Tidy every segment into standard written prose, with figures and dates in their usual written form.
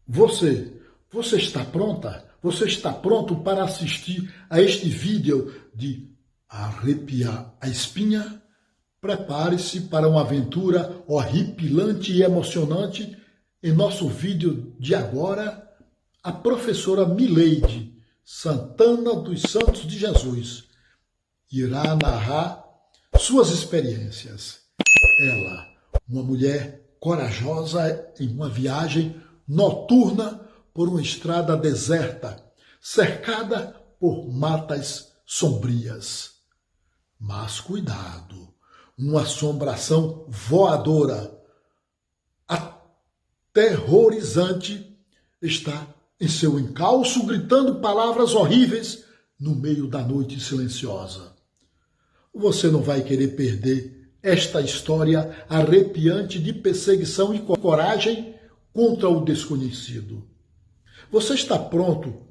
Você está pronta? Você está pronto para assistir a este vídeo de arrepiar a espinha? Prepare-se para uma aventura horripilante e emocionante. Em nosso vídeo de agora, a professora Mileide Santana dos Santos de Jesus irá narrar suas experiências. Ela, uma mulher corajosa em uma viagem noturna por uma estrada deserta, cercada por matas sombrias. Mas cuidado, uma assombração voadora, aterrorizante, está em seu encalço gritando palavras horríveis no meio da noite silenciosa. Você não vai querer perder esta história arrepiante de perseguição e coragem contra o desconhecido. Você está pronto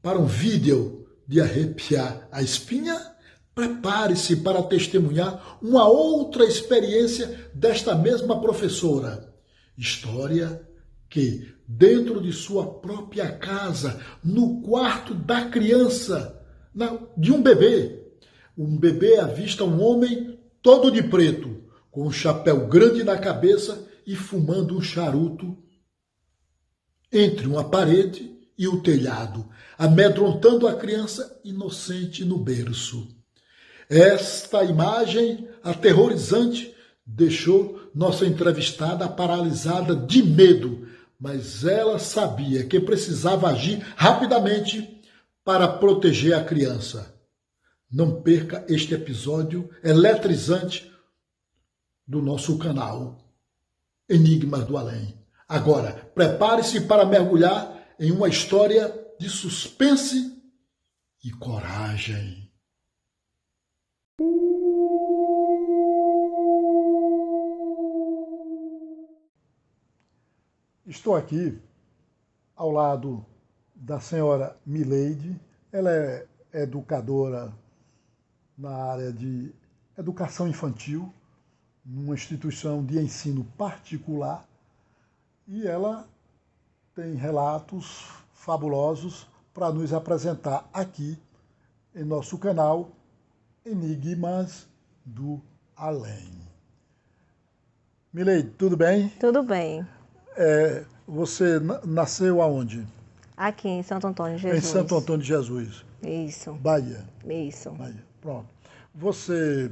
para um vídeo de arrepiar a espinha? Prepare-se para testemunhar uma outra experiência desta mesma professora. História que, dentro de sua própria casa, no quarto da criança, de um bebê avista um homem todo de preto, com um chapéu grande na cabeça e fumando um charuto entre uma parede e o telhado, amedrontando a criança inocente no berço. Esta imagem aterrorizante deixou nossa entrevistada paralisada de medo, mas ela sabia que precisava agir rapidamente para proteger a criança. Não perca este episódio eletrizante do nosso canal Enigmas do Além. Agora, prepare-se para mergulhar em uma história de suspense e coragem. Estou aqui ao lado da senhora Mileide. Ela é educadora na área de educação infantil, numa instituição de ensino particular, e ela tem relatos fabulosos para nos apresentar aqui em nosso canal Enigmas do Além. Mileide, tudo bem? Tudo bem. Você nasceu aonde? Aqui em Santo Antônio de Jesus. Em Santo Antônio de Jesus. Isso. Bahia. Isso. Bahia. Pronto. Você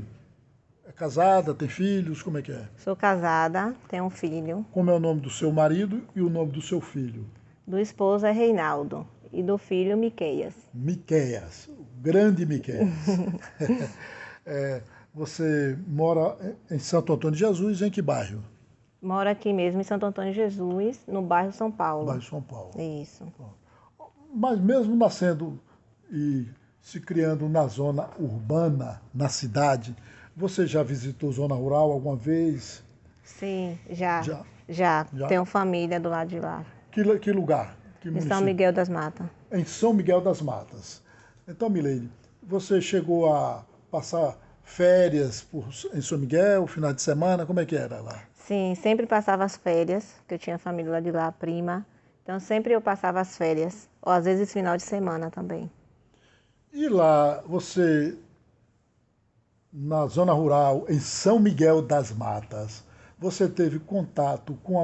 é casada, tem filhos, como é que é? Sou casada, tenho um filho. Como é o nome do seu marido e o nome do seu filho? Do esposo é Reinaldo e do filho Miqueias. Miqueias, o grande Miqueias. Você mora em Santo Antônio de Jesus, em que bairro? Moro aqui mesmo em Santo Antônio de Jesus, no bairro São Paulo. Bairro São Paulo. Isso. Mas mesmo nascendo e se criando na zona urbana, na cidade, você já visitou zona rural alguma vez? Sim, já. Tenho família do lado de lá. Que lugar? Que em São Miguel das Matas. Em São Miguel das Matas. Então, Mileide, você chegou a passar férias em São Miguel, final de semana, como é que era lá? Sim, sempre passava as férias, que eu tinha família lá de lá, prima. Então sempre eu passava as férias, ou às vezes final de semana também. E lá, você, na zona rural, em São Miguel das Matas, você teve contato com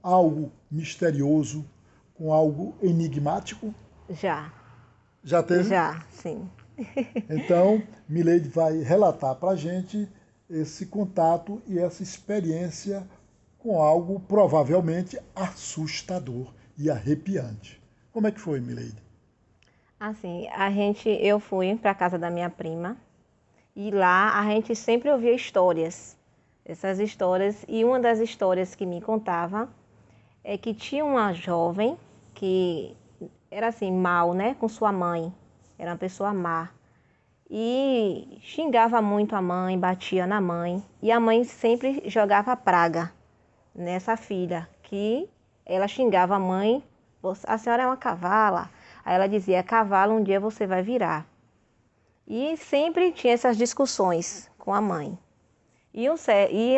algo misterioso, com algo enigmático? Já. Já teve? Já, sim. Então, Mileide vai relatar para a gente esse contato e essa experiência com algo provavelmente assustador e arrepiante. Como é que foi, Mileide? Assim, eu fui para a casa da minha prima e lá a gente sempre ouvia histórias. Essas histórias, e uma das histórias que me contava é que tinha uma jovem que era assim, mal, né, com sua mãe. Era uma pessoa má. E xingava muito a mãe, batia na mãe. E a mãe sempre jogava praga nessa filha, que ela xingava a mãe, a senhora é uma cavala. Aí ela dizia, cavalo, um dia você vai virar. E sempre tinha essas discussões com a mãe. E eu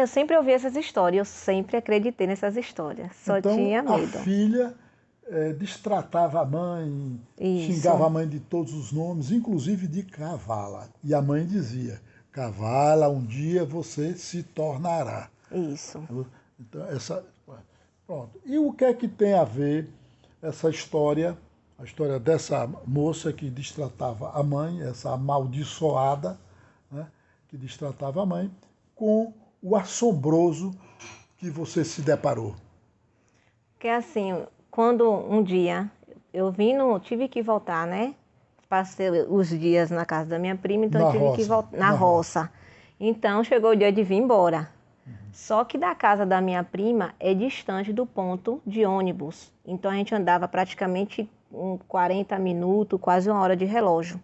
sempre ouvi essas histórias, eu sempre acreditei nessas histórias, só então, tinha medo. A filha destratava a mãe, Isso. xingava a mãe de todos os nomes, inclusive de Cavala. E a mãe dizia, Cavala, um dia você se tornará. Isso. Então, pronto. E o que é que tem a ver essa história, a história dessa moça que destratava a mãe, essa amaldiçoada, né, que destratava a mãe, com o assombroso que você se deparou? Que assim, quando um dia eu tive que voltar, né? Passei os dias na casa da minha prima, então Na eu tive que roça, voltar na na roça. Então chegou o dia de vir embora. Só que da casa da minha prima é distante do ponto de ônibus. Então a gente andava praticamente 40 minutos, quase uma hora de relógio.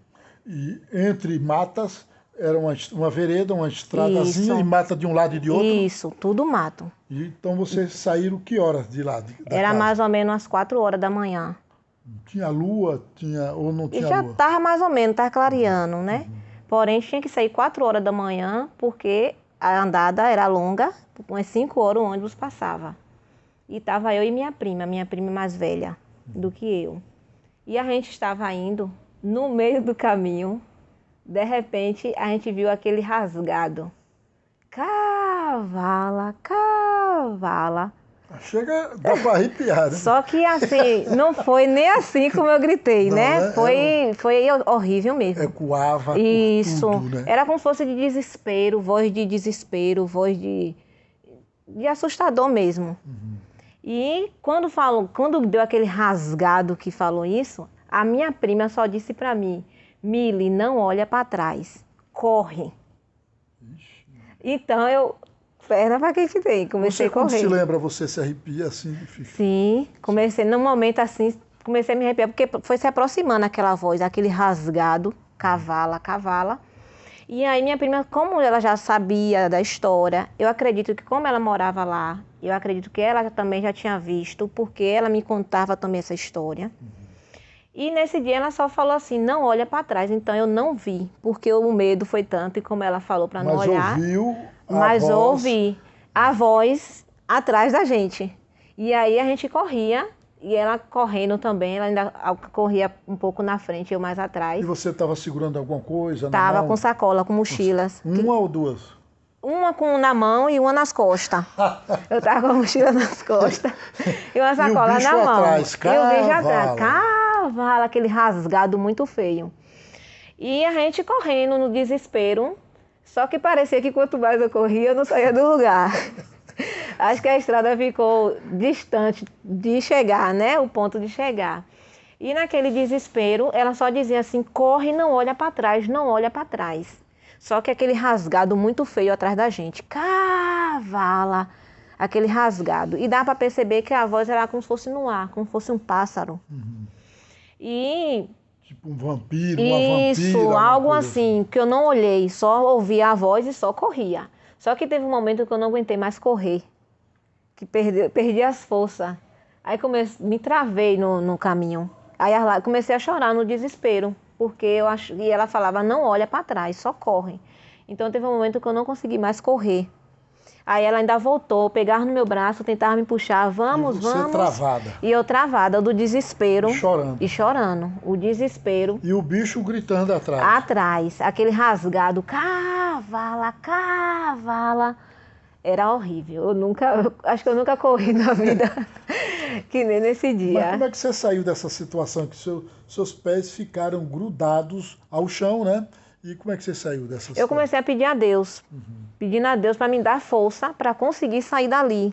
E entre matas, era uma vereda, uma estradazinha, Isso. e mata de um lado e de outro. Isso, tudo mato. E então vocês saíram que horas de lá? Da Era casa? mais ou menos às 4 horas da manhã. Tinha lua, ou não E tinha já lua? estava mais ou menos, estava clareando, né? Porém, tinha que sair 4 horas da manhã, porque a andada era longa, umas 5 horas o ônibus passava. E estava eu e minha prima mais velha do que eu. E a gente estava indo, no meio do caminho, de repente a gente viu aquele rasgado. Cavala, cavala. Chega, dá para arrepiar, né? Só que assim, não foi nem assim como eu gritei, Não, né? né? Foi horrível mesmo. Ecoava Isso. por tudo, né? Era como se fosse de desespero, voz de assustador mesmo. E quando deu aquele rasgado que falou isso, a minha prima só disse para mim, Mili, não olha para trás, corre. Ixi. Então eu, perna para quem que tem, comecei a Quando correr. se lembra, você se arrepia assim? Fica... Sim, comecei num momento assim, comecei a me arrepiar, porque foi se aproximando aquela voz, aquele rasgado, cavala, cavala. E aí minha prima, como ela já sabia da história, eu acredito que como ela morava lá, eu acredito que ela também já tinha visto, porque ela me contava também essa história. E nesse dia ela só falou assim, não olha para trás. Então eu não vi, porque o medo foi tanto, e como ela falou para não olhar, mas ouvi a voz atrás da gente. E aí a gente corria, e ela correndo também, ela ainda corria um pouco na frente, eu mais atrás. E você estava segurando alguma coisa na Tava mão? com sacola, com mochilas. Uma ou duas? Uma na mão e uma nas costas. Eu tava com a mochila nas costas e uma sacola na mão. Atrás, e o bicho atrás, cavala. cavala, aquele rasgado muito feio. E a gente correndo no desespero, só que parecia que quanto mais eu corria, eu não saía do lugar. Acho que a estrada ficou distante de chegar, né? O ponto de chegar. E naquele desespero, ela só dizia assim, corre, não olha para trás, não olha para trás. Só que aquele rasgado muito feio atrás da gente. Cavala! Aquele rasgado. E dá para perceber que a voz era como se fosse no ar, como se fosse um pássaro. E... tipo um vampiro, uma vampira. Isso, algo assim, que eu não olhei, só ouvi a voz e só corria. Só que teve um momento que eu não aguentei mais correr. Que perdi as forças. Aí me travei no caminho. Aí comecei a chorar no desespero. Porque e ela falava, não olha para trás, só corre. Então teve um momento que eu não consegui mais correr. Aí ela ainda voltou, pegava no meu braço, tentava me puxar, vamos, e você vamos. Travada. E eu travada, do desespero. E chorando. O desespero. E o bicho gritando atrás. Atrás, aquele rasgado, cavala, cavala. Era horrível. Acho que eu nunca corri na vida que nem nesse dia. Mas como é que você saiu dessa situação que seus pés ficaram grudados ao chão, né? E como é que você saiu dessa situação? Eu comecei a pedir a Deus, pedindo a Deus para me dar força para conseguir sair dali.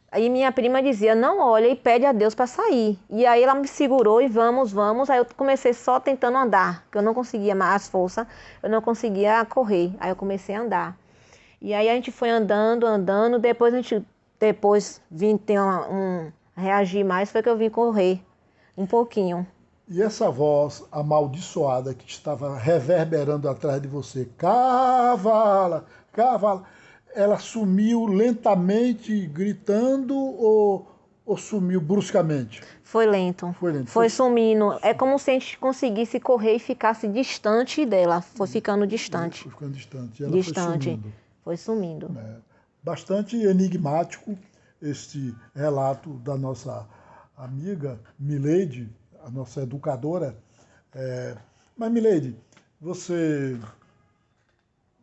Aí minha prima dizia, não olha e pede a Deus para sair. E aí ela me segurou e vamos. Aí eu comecei só tentando andar, porque eu não conseguia mais força, eu não conseguia correr. Aí eu comecei a andar. E aí a gente foi andando, depois vim reagir mais, foi que eu vim correr um pouquinho. E essa voz amaldiçoada que estava reverberando atrás de você, cavala, cavala, ela sumiu lentamente gritando ou sumiu bruscamente? Foi lento. Foi sumindo. É como se a gente conseguisse correr e ficasse distante dela. Foi ficando distante. Foi ficando distante. Ela foi sumindo. Foi sumindo. Bastante enigmático este relato da nossa amiga Mileide, a nossa educadora. Mas, Mileide, você...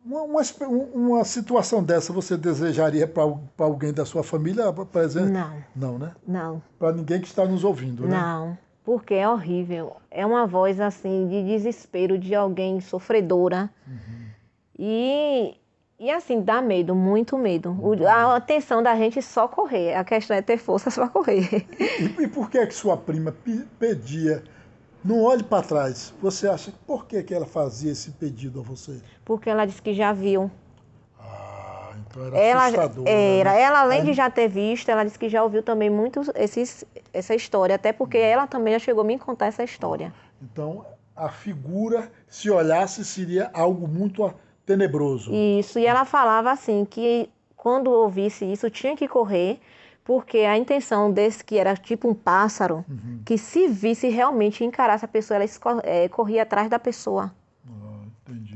Uma situação dessa você desejaria para alguém da sua família, por exemplo? Não. Não, né? Não. Para ninguém que está nos ouvindo, né? Não, porque é horrível. É uma voz assim de desespero de alguém sofredora. E assim, dá medo, muito medo. A atenção da gente é só correr. A questão é ter força para correr. E por que sua prima pedia? Não olhe para trás. Você acha por que ela fazia esse pedido a você? Porque ela disse que já viu. Ah, então era assustador. Era. Né? Ela, além de já ter visto, ela disse que já ouviu também muito essa história. Até porque ela também já chegou a me contar essa história. Então, a figura, se olhasse, seria algo muito tenebroso. Isso. E ela falava assim, que quando ouvisse isso, tinha que correr. Porque a intenção desse, que era tipo um pássaro, que se visse realmente encarasse a pessoa, ela corria atrás da pessoa. Entendi.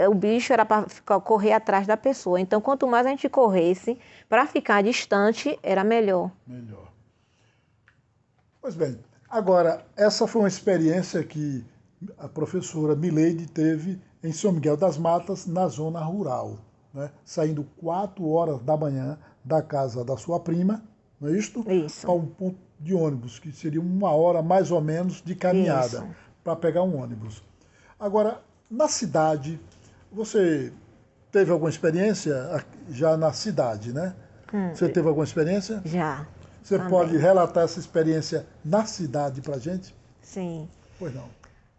O bicho era para correr atrás da pessoa. Então, quanto mais a gente corresse, para ficar distante, era melhor. Melhor. Pois bem, agora, essa foi uma experiência que a professora Mileide teve em São Miguel das Matas, na zona rural, né? Saindo 4 horas da manhã da casa da sua prima, não é isto? Isso. Para um ponto de ônibus, que seria 1 hora mais ou menos de caminhada, para pegar um ônibus. Agora, na cidade, você teve alguma experiência já na cidade, né? Você teve alguma experiência? Já. Você também. pode relatar essa experiência na cidade para a gente? Sim. Pois não.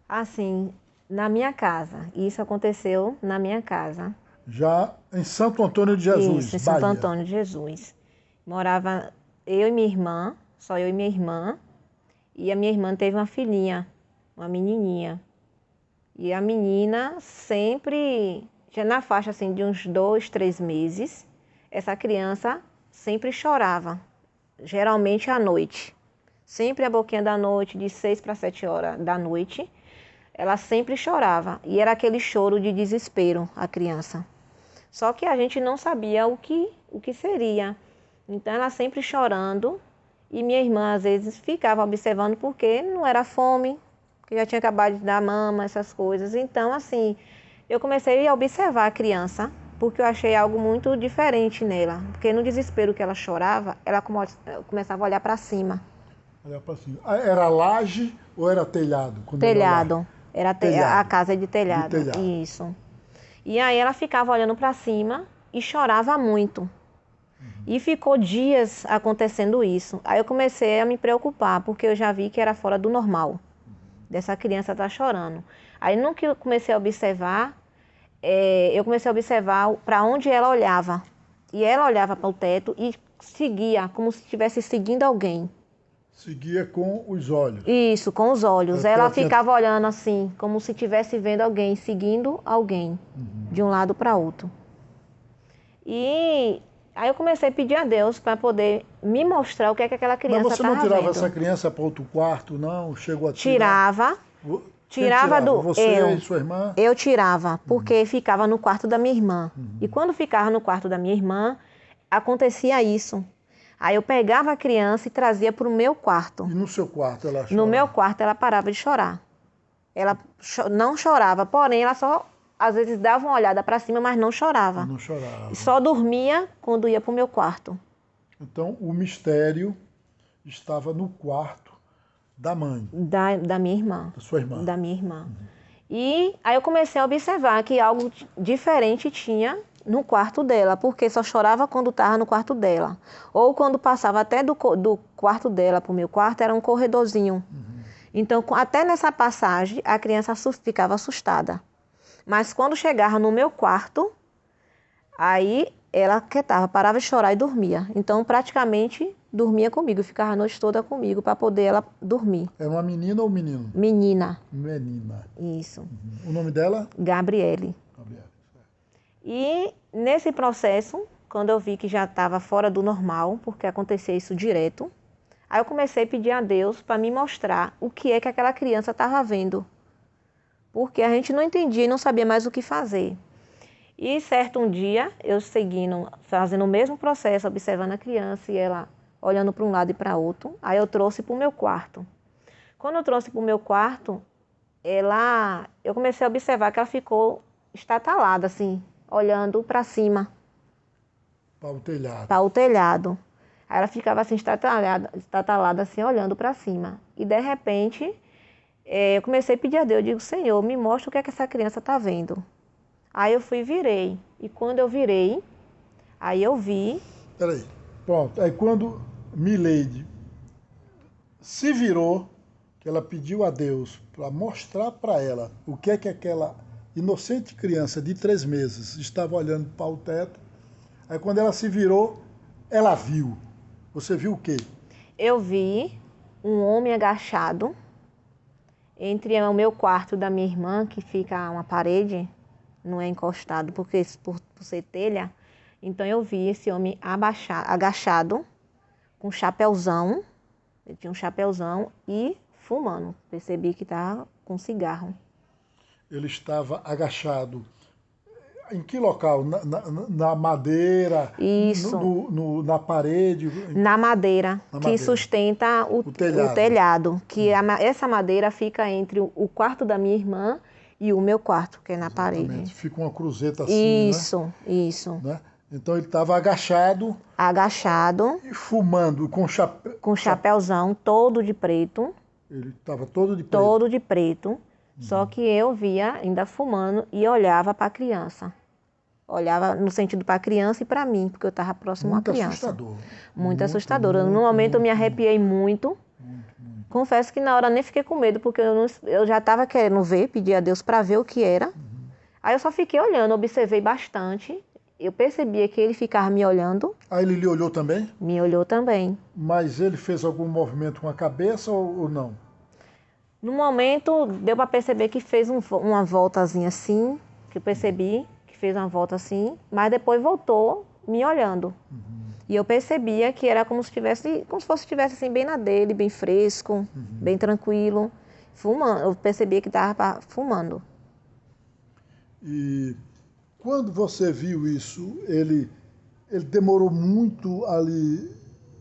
Assim, na minha casa. Isso aconteceu na minha casa. Já em Santo Antônio de Jesus, Isso, em Santo Bahia. Antônio de Jesus. Morava eu e minha irmã, só eu e minha irmã. E a minha irmã teve uma filhinha, uma menininha. E a menina sempre, já na faixa assim de uns 2, 3 meses, essa criança sempre chorava, geralmente à noite. Sempre a boquinha da noite, de 6 para 7 horas da noite, ela sempre chorava. E era aquele choro de desespero, a criança. Só que a gente não sabia o que seria. Então ela sempre chorando, e minha irmã às vezes ficava observando porque não era fome, que já tinha acabado de dar mama, essas coisas. Então, assim, eu comecei a observar a criança, porque eu achei algo muito diferente nela. Porque no desespero que ela chorava, ela começava a olhar para cima. Olhar para cima. Era laje ou era telhado? Telhado. Era telhado. A casa de telhado. Isso. E aí ela ficava olhando para cima e chorava muito. E ficou dias acontecendo isso. Aí eu comecei a me preocupar, porque eu já vi que era fora do normal. Dessa criança estar chorando. Aí, no que eu comecei a observar, para onde ela olhava. E ela olhava para o teto e seguia, como se estivesse seguindo alguém. Seguia com os olhos. Isso, com os olhos. Ela ficava olhando assim, como se estivesse vendo alguém, seguindo alguém, de um lado para outro. E aí eu comecei a pedir a Deus para poder me mostrar o que é que aquela criança estava vendo. Mas você não tirava essa criança para outro quarto, não? Chegou a tirar? Tirava do... Você e sua irmã? Eu tirava, porque ficava no quarto da minha irmã. E quando ficava no quarto da minha irmã, acontecia isso. Aí eu pegava a criança e trazia para o meu quarto. E no seu quarto ela chorava? No meu quarto ela parava de chorar. Ela não chorava, porém ela só... Às vezes dava uma olhada para cima, mas não chorava. Não chorava. Só dormia quando ia para o meu quarto. Então, o mistério estava no quarto da mãe. Da minha irmã. Da sua irmã. Da minha irmã. E aí eu comecei a observar que algo diferente tinha no quarto dela, porque só chorava quando estava no quarto dela. Ou quando passava até do quarto dela para o meu quarto, era um corredorzinho. Então, até nessa passagem, a criança ficava assustada. Mas quando chegava no meu quarto, aí ela quietava, parava de chorar e dormia. Então, praticamente, dormia comigo, ficava a noite toda comigo para poder ela dormir. É uma menina ou menino? Menina. Menina. Isso. O nome dela? Gabriele. Gabriele. E nesse processo, quando eu vi que já estava fora do normal, porque acontecia isso direto, aí eu comecei a pedir a Deus para me mostrar o que é que aquela criança estava vendo. Porque a gente não entendia e não sabia mais o que fazer. E certo um dia, eu seguindo, fazendo o mesmo processo, observando a criança e ela olhando para um lado e para outro. Aí eu trouxe para o meu quarto. Quando eu trouxe para o meu quarto, eu comecei a observar que ela ficou estatalada, assim, olhando para cima. Para o telhado. Para o telhado. Aí ela ficava assim, estatalada assim, olhando para cima. E de repente, eu comecei a pedir a Deus, eu digo, Senhor, me mostra o que é que essa criança está vendo. Aí eu fui e virei. E quando eu virei, aí eu vi... Peraí, pronto. Aí quando Mileide se virou, que ela pediu a Deus para mostrar para ela o que é que aquela inocente criança de 3 meses estava olhando para o teto. Aí quando ela se virou, ela viu. Você viu o quê? Eu vi um homem agachado entre o meu quarto da minha irmã, que fica uma parede, não é encostado, porque por ser telha. Então eu vi esse homem agachado, com um chapéuzão, ele tinha um chapéuzão e fumando. Percebi que estava com cigarro. Ele estava agachado. Em que local? Na madeira? Isso. Na parede? Na madeira, que sustenta o telhado. Que essa madeira fica entre o quarto da minha irmã e o meu quarto, que é na Exatamente. parede. Fica uma cruzeta assim, isso, né? Isso. Né? Então ele estava agachado. Agachado. E fumando, com chapéuzão todo de preto. Ele estava todo de preto? Todo de preto. Só que eu via ainda fumando e olhava para a criança. Olhava no sentido para a criança e para mim, porque eu estava próximo à criança. Assustador. Muito assustador. No momento eu me arrepiei muito. Confesso que na hora eu nem fiquei com medo, porque eu já estava querendo ver, pedir a Deus para ver o que era. Aí eu só fiquei olhando, observei bastante. Eu percebia que ele ficava me olhando. Aí ele lhe olhou também? Me olhou também. Mas ele fez algum movimento com a cabeça ou não? No momento, deu para perceber que fez uma voltazinha assim, que eu percebi que fez uma volta assim, mas depois voltou me olhando. E eu percebia que era como se fosse estivesse assim, bem na dele, bem fresco, bem tranquilo, fumando. Eu percebia que estava fumando. E quando você viu isso, ele demorou muito ali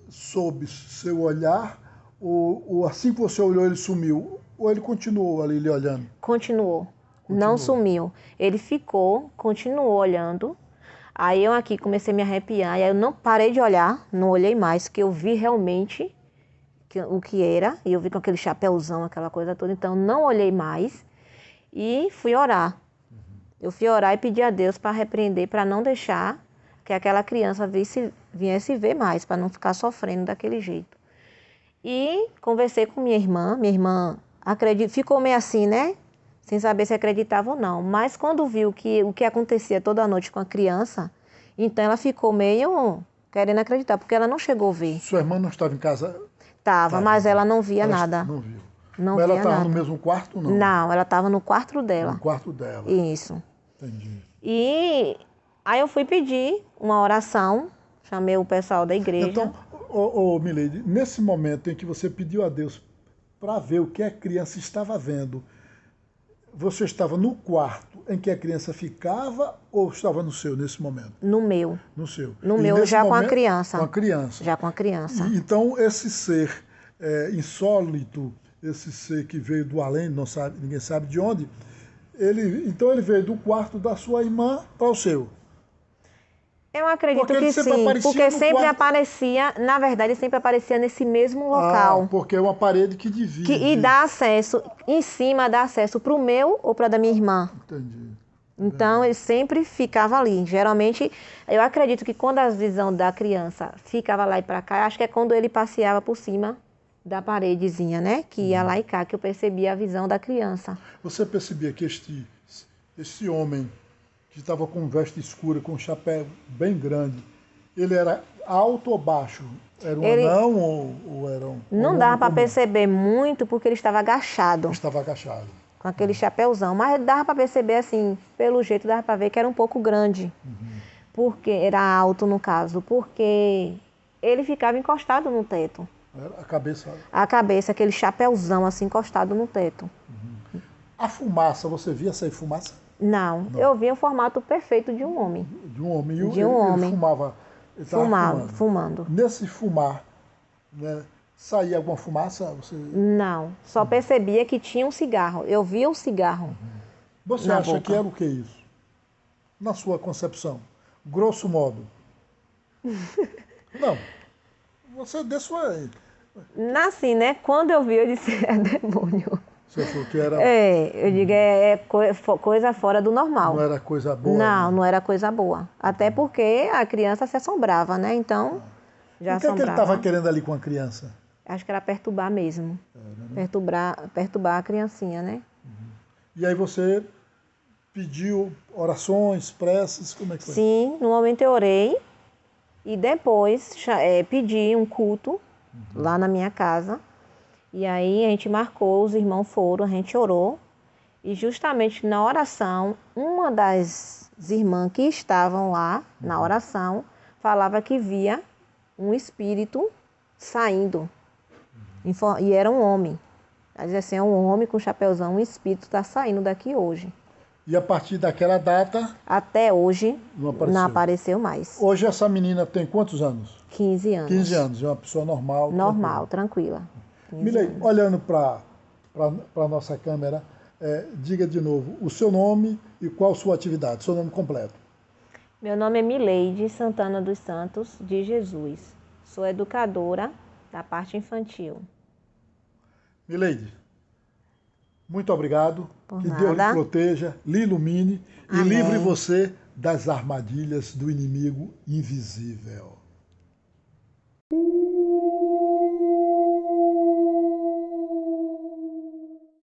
sob seu olhar, ou assim que você olhou ele sumiu? Ou ele continuou ali lhe olhando? Continuou. Não sumiu. Ele ficou, continuou olhando. Aí eu aqui comecei a me arrepiar, e aí eu não parei de olhar, não olhei mais, que eu vi realmente o que era, e eu vi com aquele chapéuzão, aquela coisa toda, então não olhei mais e fui orar. Eu fui orar e pedi a Deus para repreender, para não deixar que aquela criança viesse ver mais, para não ficar sofrendo daquele jeito. E conversei com minha irmã ficou meio assim, né? Sem saber se acreditava ou não. Mas quando viu o que acontecia toda noite com a criança, então ela ficou meio querendo acreditar, porque ela não chegou a ver. Sua irmã não estava em casa? Estava, mas ela não via nada. Não viu. Não mas via ela estava nada. no mesmo quarto, não? Não, ela estava no quarto dela. No quarto dela. Isso. Entendi. E aí eu fui pedir uma oração, chamei o pessoal da igreja. Então, Mileide, nesse momento em que você pediu a Deus para ver o que a criança estava vendo, você estava no quarto em que a criança ficava ou estava no seu nesse momento? No meu. No seu. No meu, já momento, com a criança. Com a criança. Já com a criança. Então, esse ser insólito, esse ser que veio do além, ninguém sabe de onde, então ele veio do quarto da sua irmã para o seu. Eu acredito que sim, porque sempre aparecia, na verdade, sempre aparecia nesse mesmo local. Porque é uma parede que divide. E dá acesso, em cima dá acesso para o meu ou para da minha irmã. Entendi. Então, ele sempre ficava ali. Geralmente, eu acredito que quando a visão da criança ficava lá e para cá, acho que é quando ele passeava por cima da paredezinha, né? Que ia lá e cá, que eu percebia a visão da criança. Você percebia que esse homem que estava com veste escura, com um chapéu bem grande, ele era alto ou baixo? Era um anão ou era um... Não dava para perceber muito, porque ele estava agachado. Estava agachado. Com aquele chapéuzão. Mas dava para perceber, assim, pelo jeito, dava para ver que era um pouco grande. Porque era alto, no caso. Porque ele ficava encostado no teto. A cabeça... A cabeça, aquele chapéuzão, assim, encostado no teto. A fumaça, você via sair fumaça? Não, eu vi o formato perfeito de um homem. De um homem. De um homem. Ele fumava. Ele Fumando. Nesse fumar, né? Saía alguma fumaça? Você, Não, só percebia que tinha um cigarro. Eu via o cigarro você na acha boca. que era o que isso? Na sua concepção, grosso modo. Não, você dê sua... Assim, né? Quando eu vi, eu disse, é demônio. Você achou que era, Eu digo, coisa fora do normal. não era coisa boa? Não, Né? não era coisa boa. Até porque a criança se assombrava, né? Então, já O que é que ele assombrava. estava querendo ali com a criança? Acho que era perturbar mesmo. Perturbar a criancinha, né? E aí você pediu orações, preces, como é que foi? Sim, no momento eu orei e depois pedi um culto lá na minha casa. E aí a gente marcou, os irmãos foram, a gente orou. E justamente na oração, uma das irmãs que estavam lá na oração falava que via um espírito saindo. E era um homem. Ela dizia assim, é um homem com chapéuzão, um espírito está saindo daqui hoje. E a partir daquela data, Até hoje não apareceu mais. Hoje essa menina tem quantos anos? 15 anos. 15 anos, é uma pessoa normal. Normal, tranquila. Milei, olhando para a nossa câmera, diga de novo o seu nome e qual sua atividade, seu nome completo. Meu nome é Mileide Santana dos Santos de Jesus. Sou educadora da parte infantil. Mileide, muito obrigado. Por Que nada. Deus lhe proteja, lhe ilumine e Amém. livre você das armadilhas do inimigo invisível.